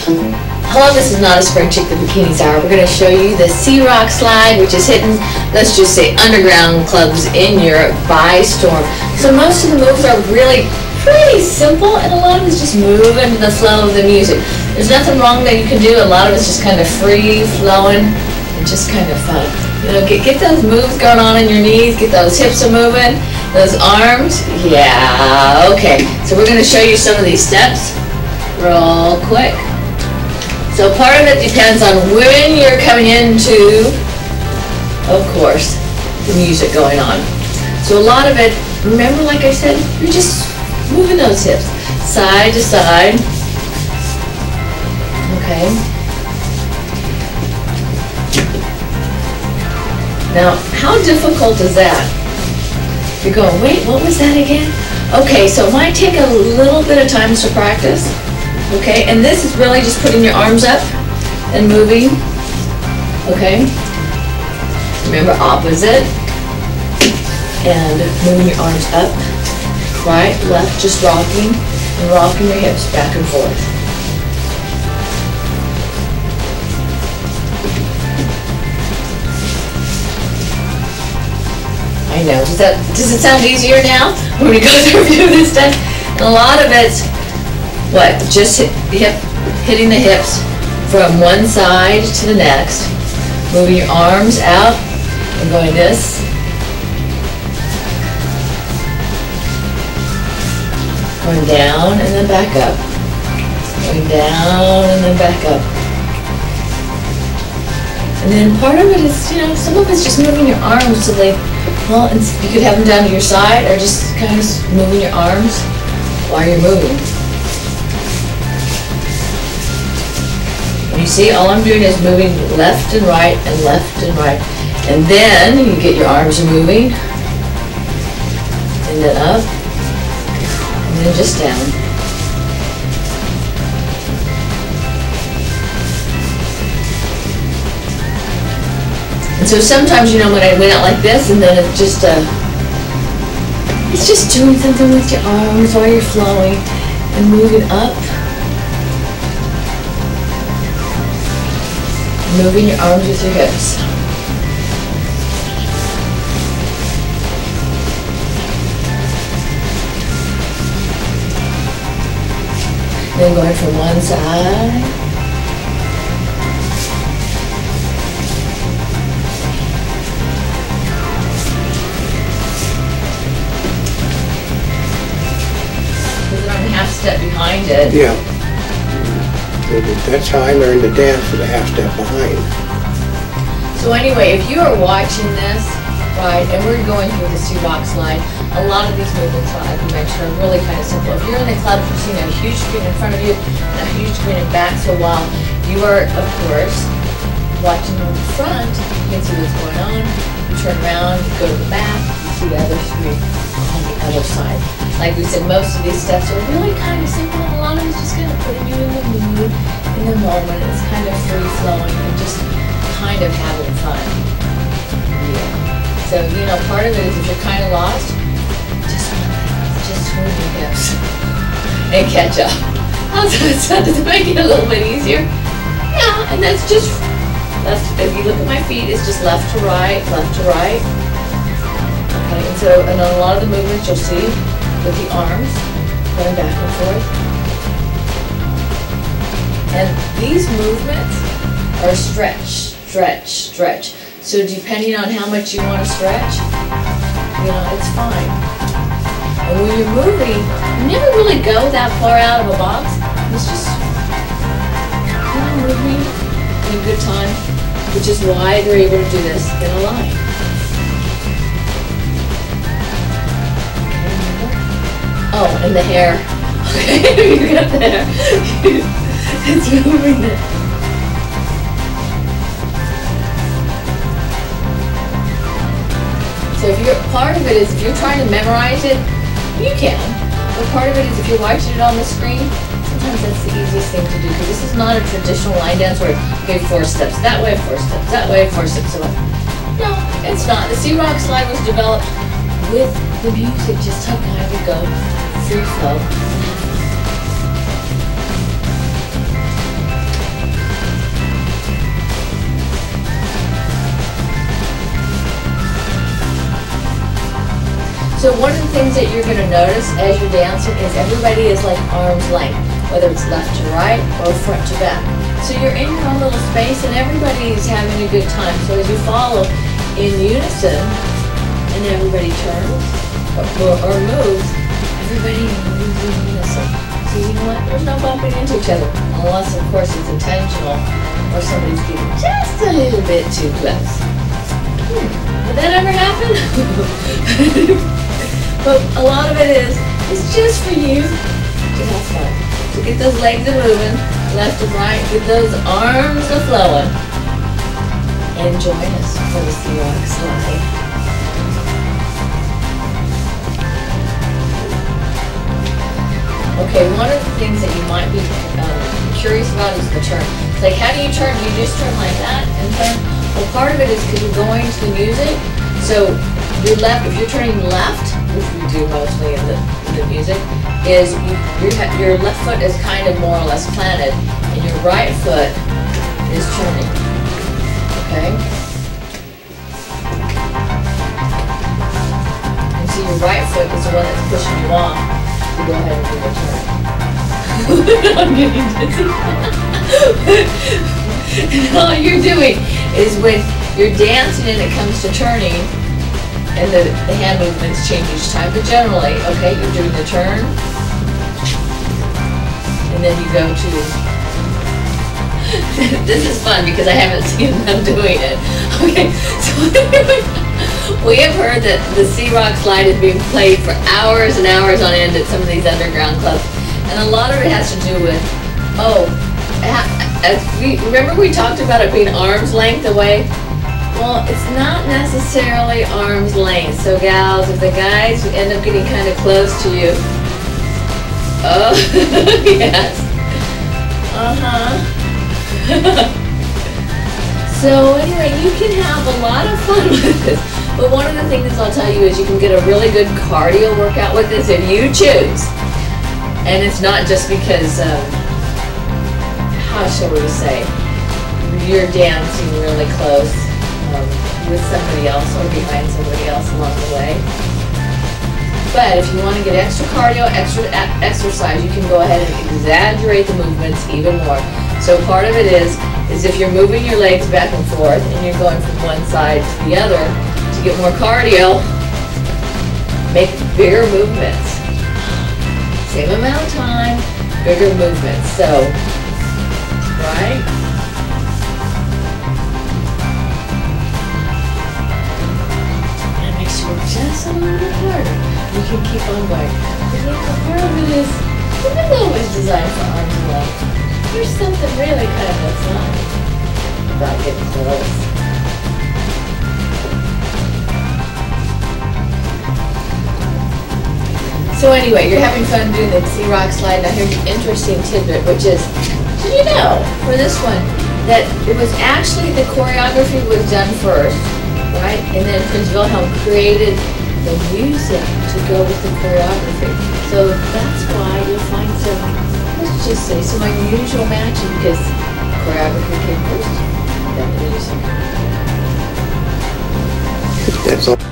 Hello, this is not a spring chick, the Bikini Czar. We're going to show you the Sea Rock slide, which is hitting, let's just say, underground clubs in Europe by storm. So most of the moves are really pretty simple, and a lot of it's just moving to the flow of the music. There's nothing wrong that you can do. A lot of it's just kind of free flowing and just kind of fun. You know, get those moves going on in your knees, get those hips a moving, those arms. Yeah, okay. So we're going to show you some of these steps real quick. So part of it depends on when you're coming into, of course, the music going on. So a lot of it, remember, like I said, you're just moving those hips side to side. Okay. Now, how difficult is that? You're going, wait, what was that again? Okay, so it might take a little bit of time to practice. Okay, and this is really just putting your arms up and moving. Okay. Remember, opposite. And moving your arms up, right, left, just rocking, and rocking your hips back and forth. I know. Does it sound easier now when we go through this stuff? And a lot of it's what? Just hitting the hips from one side to the next, moving your arms out and going this. Going down and then back up. Going down and then back up. And then part of it is, you know, some of it's just moving your arms so they, well, and you could have them down to your side or just kind of moving your arms while you're moving. And you see, all I'm doing is moving left and right and left and right. And then you get your arms moving. And then up. And then just down. And so sometimes, you know, when I went out like this, and then it's just doing something with your arms while you're flowing and moving up. Moving your arms with your hips. Then going from one side. Because I'm a half step behind it. Yeah. That's how I learned to dance, with a half step behind. So anyway, if you are watching this, right, and we're going through the Sea Rock slide, a lot of these movements, like we mentioned, are really kind of simple. If you're in the club, you're seeing a huge screen in front of you and a huge screen in back, so while you are, of course, watching on the front, you can see what's going on. You turn around, you go to the back, you see the other screen on the other side. Like we said, most of these steps are really kind of simple, and a lot of it's just kind of putting you in the mood, in the moment. It's kind of free-flowing and just kind of having fun. Yeah. So, you know, part of it is if you're kind of lost, just move your hips and catch up. How's that sound? Does it make it a little bit easier? Yeah, and that's just left. If you look at my feet, it's just left to right, left to right. Okay, and so, and on a lot of the movements you'll see with the arms going back and forth. And these movements are stretch, stretch, stretch. So depending on how much you want to stretch, you know, it's fine. And when you're moving, you never really go that far out of a box. It's just kind of moving in a good time, which is why they're able to do this in a line. Oh, and the hair. Okay, you got the hair. It's moving there. So if you're, part of it is if you're trying to memorize it, you can. But part of it is if you're watching it on the screen, sometimes that's the easiest thing to do, because this is not a traditional line dance where, okay, 4 steps that way, 4 steps that way, 4 steps that way. No, it's not. The Sea Rock slide was developed with the music, just to kind of go free flow. So one of the things that you're going to notice as you're dancing is everybody is like arm's length, whether it's left to right or front to back. So you're in your own little space and everybody's having a good time. So as you follow in unison and everybody turns or moves, everybody moves in unison. So you know what? There's no bumping into each other, unless of course it's intentional or somebody's getting just a little bit too close. Would that ever happen? But a lot of it is, it's just for you to have fun. So get those legs a moving, left and right, get those arms a flowing, and join us for the Sea Rock Slide. Okay, one of the things that you might be curious about is the turn. It's like, how do you turn? Do you just turn like that and turn? Well, part of it is because you're going to the music. So your left, if you're turning left, which we do mostly in the music, is your left foot is kind of more or less planted, and your right foot is turning. Okay? And so your right foot is the one that's pushing you off to go ahead and do the turn. I'm getting dizzy. All you're doing is when you're dancing and it comes to turning, and the hand movements change each time, but generally, okay, you're doing the turn, and then you go to, this is fun because I haven't seen them doing it. Okay, so we have heard that the Sea Rock Slide is being played for hours and hours on end at some of these underground clubs, and a lot of it has to do with, remember we talked about it being arm's length away? Well, it's not necessarily arm's length. So gals, if the guys end up getting kind of close to you, oh, yes. So anyway, you can have a lot of fun with this. But one of the things I'll tell you is you can get a really good cardio workout with this if you choose. And it's not just because, how shall we say, you're dancing really close with somebody else or behind somebody else along the way. But if you want to get extra cardio, extra exercise, you can go ahead and exaggerate the movements even more. So part of it is if you're moving your legs back and forth and you're going from one side to the other to get more cardio, make bigger movements. Same amount of time, bigger movements. So, right? Just a little bit harder. You can keep on going. But you know, part of it is, even though it was designed for arms and legs, there's something really kind of fun about getting close. So anyway, you're having fun doing the Sea Rock Slide. Now here's an interesting tidbit, which is, did you know, for this one, that it was actually the choreography was done first, right? And then Prince Wilhelm created the music to go with the choreography. So that's why you'll find some, let's just say, some unusual matching because choreography came first, then the music. That's all.